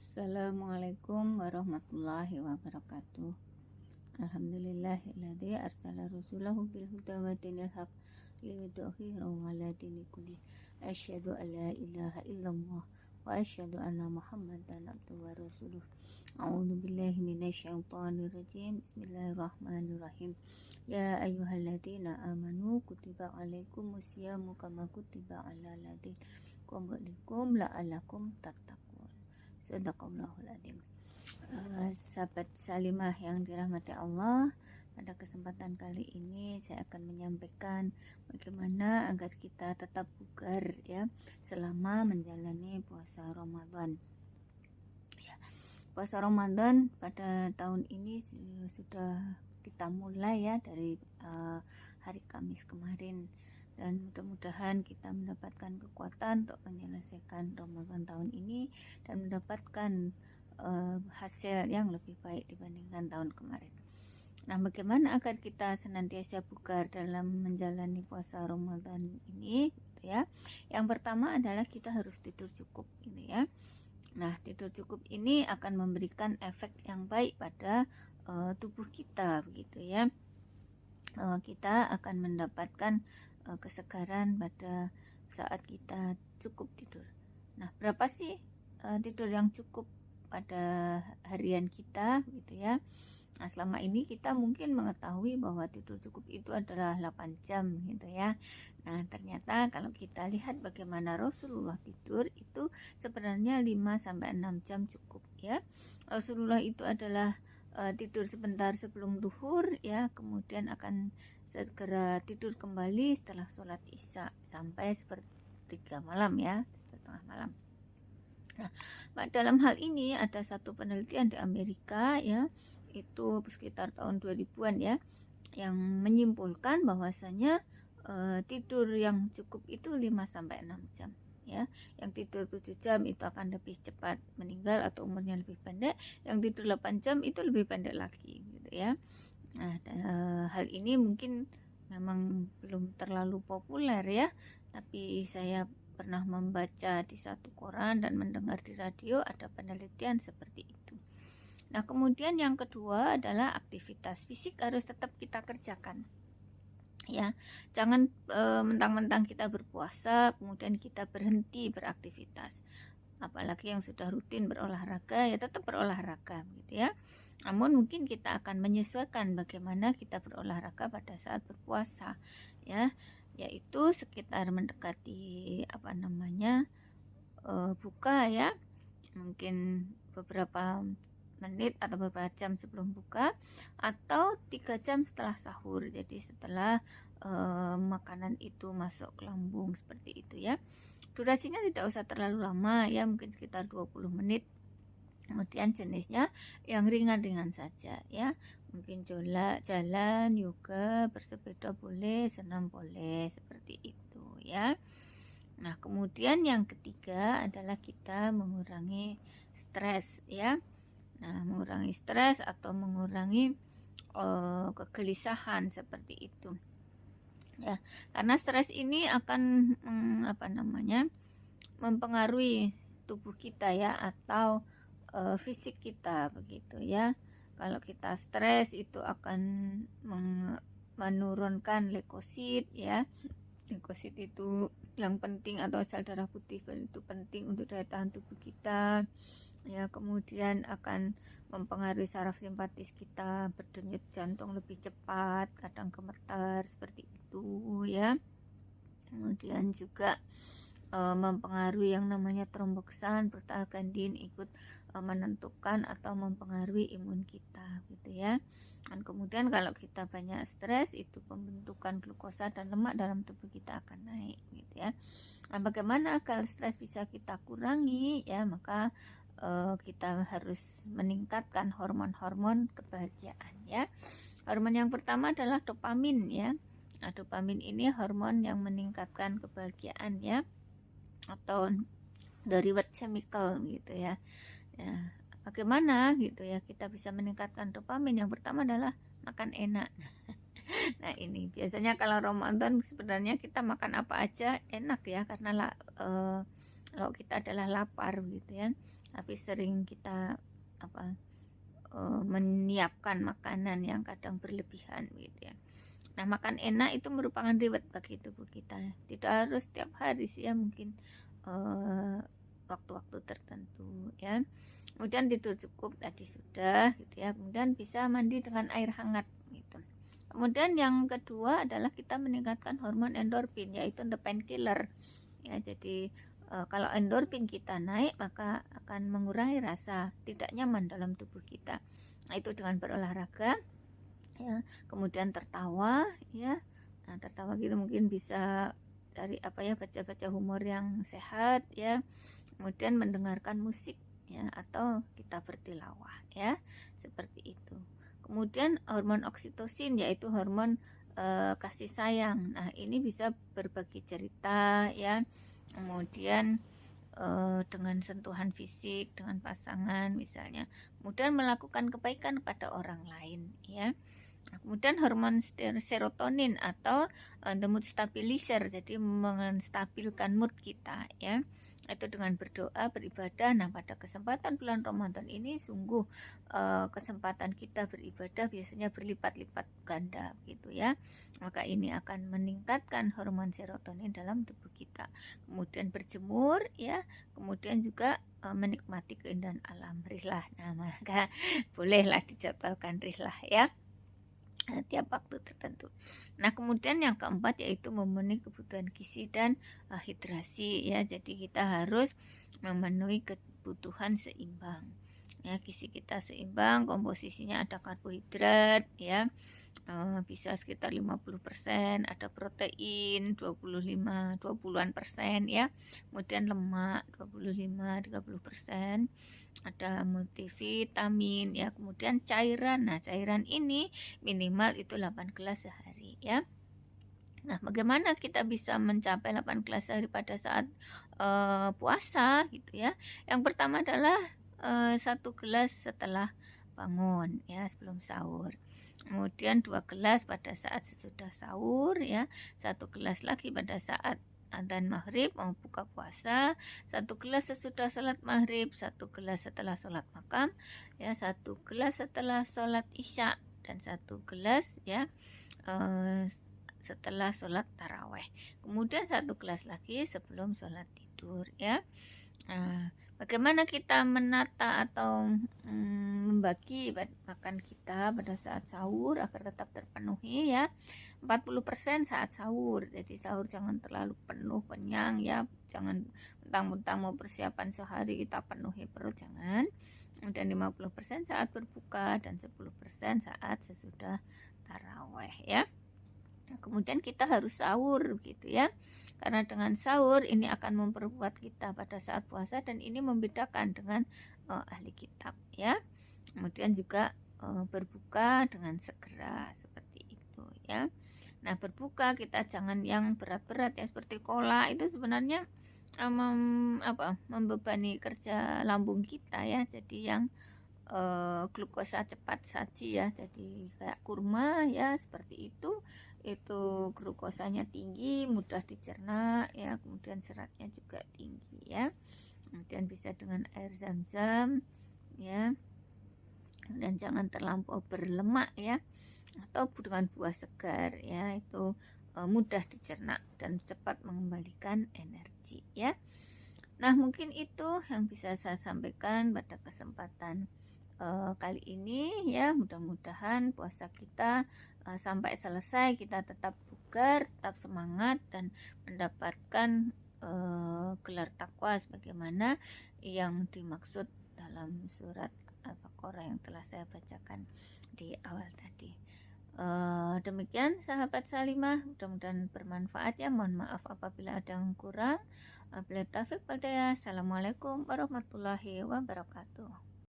Assalamualaikum warahmatullahi wabarakatuh. Alhamdulillahilladzi arsala rasulahu bil huda wa dinil haq liyudhhirahu 'ala dini kulli. Asyhadu an la ilaha illallah wa asyhadu anna Muhammadan abduhu wa rasuluh. A'udzu billahi minasyaitonir rajim. Bismillahirrahmanirrahim. Ya ayyuhalladzina amanu kutiba 'alaikumus syamu kama kutiba 'alal ladzina qablikum la'allakum tattaqun. Sadaqallahul adzim. Sahabat Salimah yang dirahmati Allah, pada kesempatan kali ini saya akan menyampaikan bagaimana agar kita tetap bugar ya selama menjalani puasa Ramadan. Ya, puasa Ramadan pada tahun ini sudah kita mulai ya dari hari Kamis kemarin, dan mudah-mudahan kita mendapatkan kekuatan untuk menyelesaikan Ramadan tahun ini dan mendapatkan hasil yang lebih baik dibandingkan tahun kemarin. Nah, bagaimana agar kita senantiasa bugar dalam menjalani puasa Ramadan ini gitu ya. Yang pertama adalah kita harus tidur cukup gitu ya. Nah, tidur cukup ini akan memberikan efek yang baik pada tubuh kita begitu ya. Kita akan mendapatkan kesegaran pada saat kita cukup tidur. Nah, berapa sih tidur yang cukup pada harian kita gitu ya. Nah, selama ini kita mungkin mengetahui bahwa tidur cukup itu adalah 8 jam gitu ya. Nah, ternyata kalau kita lihat bagaimana Rasulullah tidur itu sebenarnya 5 sampai 6 jam cukup ya. Rasulullah itu adalah tidur sebentar sebelum duhur ya, kemudian akan segera tidur kembali setelah sholat isya sampai sepertiga malam ya, setengah malam. Nah, dalam hal ini ada satu penelitian di Amerika ya, itu sekitar tahun 2000-an ya, yang menyimpulkan bahwasanya tidur yang cukup itu 5 sampai 6 jam ya. Yang tidur 7 jam itu akan lebih cepat meninggal atau umurnya lebih pendek, yang tidur 8 jam itu lebih pendek lagi gitu ya. Nah, hal ini mungkin memang belum terlalu populer ya, tapi saya pernah membaca di satu koran dan mendengar di radio ada penelitian seperti itu. Nah, kemudian yang kedua adalah aktivitas fisik harus tetap kita kerjakan. Ya, jangan mentang-mentang kita berpuasa kemudian kita berhenti beraktivitas. Apalagi yang sudah rutin berolahraga ya tetap berolahraga gitu ya. Namun mungkin kita akan menyesuaikan bagaimana kita berolahraga pada saat berpuasa ya, yaitu sekitar mendekati buka ya, mungkin beberapa menit atau beberapa jam sebelum buka atau 3 jam setelah sahur. Jadi setelah makanan itu masuk ke lambung seperti itu ya. Durasinya tidak usah terlalu lama ya, mungkin sekitar 20 menit. Kemudian jenisnya yang ringan-ringan saja ya. Mungkin jalan, yoga, bersepeda boleh, senam boleh, seperti itu ya. Nah, kemudian yang ketiga adalah kita mengurangi stres ya. Nah, mengurangi stres atau mengurangi kegelisahan seperti itu ya, karena stres ini akan mempengaruhi tubuh kita ya, atau fisik kita begitu ya. Kalau kita stres itu akan menurunkan leukosit ya. Leukosit itu yang penting, atau sel darah putih itu penting untuk daya tahan tubuh kita ya. Kemudian akan mempengaruhi saraf simpatis kita, berdenyut jantung lebih cepat, kadang gemetar seperti itu ya. Kemudian juga mempengaruhi yang namanya tromboksan, prostaglandin ikut menentukan atau mempengaruhi imun kita gitu ya. Dan kemudian kalau kita banyak stres itu pembentukan glukosa dan lemak dalam tubuh kita akan naik gitu ya. Nah, bagaimana agar stres bisa kita kurangi ya, maka kita harus meningkatkan hormon-hormon kebahagiaan ya. Hormon yang pertama adalah dopamin ya. Nah, dopamin ini hormon yang meningkatkan kebahagiaan ya, atau the reward chemical gitu ya. Ya, bagaimana gitu ya kita bisa meningkatkan dopamin? Yang pertama adalah makan enak. Nah, ini biasanya kalau Ramadan sebenarnya kita makan apa aja enak ya, karena kalau kita adalah lapar gitu ya, tapi sering kita menyiapkan makanan yang kadang berlebihan gitu ya. Nah, makan enak itu merupakan reward bagi tubuh kita. Tidak harus setiap hari sih ya, mungkin waktu-waktu tertentu ya. Kemudian tidur cukup tadi sudah gitu ya. Kemudian bisa mandi dengan air hangat gitu. Kemudian yang kedua adalah kita meningkatkan hormon endorfin, yaitu the painkiller ya. Jadi kalau endorfin kita naik, maka akan mengurangi rasa tidak nyaman dalam tubuh kita. Nah, itu dengan berolahraga ya, kemudian tertawa ya. Nah, tertawa gitu mungkin bisa dari baca-baca humor yang sehat ya. Kemudian mendengarkan musik ya, atau kita bertilawah ya, seperti itu. Kemudian hormon oksitosin, yaitu hormon kasih sayang. Nah, ini bisa berbagi cerita ya. Kemudian dengan sentuhan fisik dengan pasangan misalnya, kemudian melakukan kebaikan kepada orang lain ya. Nah, kemudian hormon serotonin atau the mood stabilizer, jadi menstabilkan mood kita ya, itu dengan berdoa, beribadah. Nah, pada kesempatan bulan Ramadan ini sungguh kesempatan kita beribadah biasanya berlipat-lipat ganda gitu ya. Maka ini akan meningkatkan hormon serotonin dalam tubuh kita. Kemudian berjemur ya, kemudian juga menikmati keindahan alam, rihlah. Nah, maka bolehlah dijadwalkan rihlah ya, tiap waktu tertentu. Nah, kemudian yang keempat yaitu memenuhi kebutuhan gizi dan hidrasi ya. Jadi kita harus memenuhi kebutuhan seimbang ya. Gizi kita seimbang, komposisinya ada karbohidrat ya, bisa sekitar 50%, ada protein 20-an% ya, kemudian lemak 25-30%, ada multivitamin ya, kemudian cairan. Nah, cairan ini minimal itu 8 gelas sehari ya. Nah, bagaimana kita bisa mencapai 8 gelas sehari pada saat puasa gitu ya? Yang pertama adalah 1 gelas setelah bangun ya, sebelum sahur. Kemudian 2 gelas pada saat sesudah sahur ya, 1 gelas lagi pada saat adzan maghrib mau buka puasa, 1 gelas sesudah sholat maghrib, 1 gelas setelah sholat makam ya, 1 gelas setelah sholat isya, dan 1 gelas ya setelah sholat taraweh. Kemudian 1 gelas lagi sebelum sholat tidur ya. Nah, bagaimana kita menata atau membagi makan kita pada saat sahur agar tetap terpenuhi ya. 40% saat sahur, jadi sahur jangan terlalu penuh kenyang ya, jangan mentang-mentang mau persiapan sehari kita penuhi perut, jangan. Kemudian 50% saat berbuka dan 10% saat sesudah taraweh ya. Kemudian kita harus sahur gitu ya, karena dengan sahur ini akan memperkuat kita pada saat puasa, dan ini membedakan dengan ahli kitab ya. Kemudian juga berbuka dengan segera seperti itu ya. Nah, berbuka kita jangan yang berat-berat ya, seperti cola itu sebenarnya membebani kerja lambung kita ya. Jadi yang glukosa cepat saji ya, jadi kayak kurma ya, seperti itu glukosanya tinggi, mudah dicerna ya, kemudian seratnya juga tinggi ya. Kemudian bisa dengan air zam-zam ya, dan jangan terlampau berlemak ya, atau dengan buah segar ya, itu mudah dicerna dan cepat mengembalikan energi ya. Nah, mungkin itu yang bisa saya sampaikan pada kesempatan kali ini ya. Mudah-mudahan puasa kita sampai selesai kita tetap bugar, tetap semangat, dan mendapatkan gelar takwa sebagaimana yang dimaksud dalam surat Al-Baqarah yang telah saya bacakan di awal tadi. Demikian sahabat Salimah, mudah-mudahan bermanfaat ya. Mohon maaf apabila ada yang kurang. Assalamualaikum warahmatullahi wabarakatuh.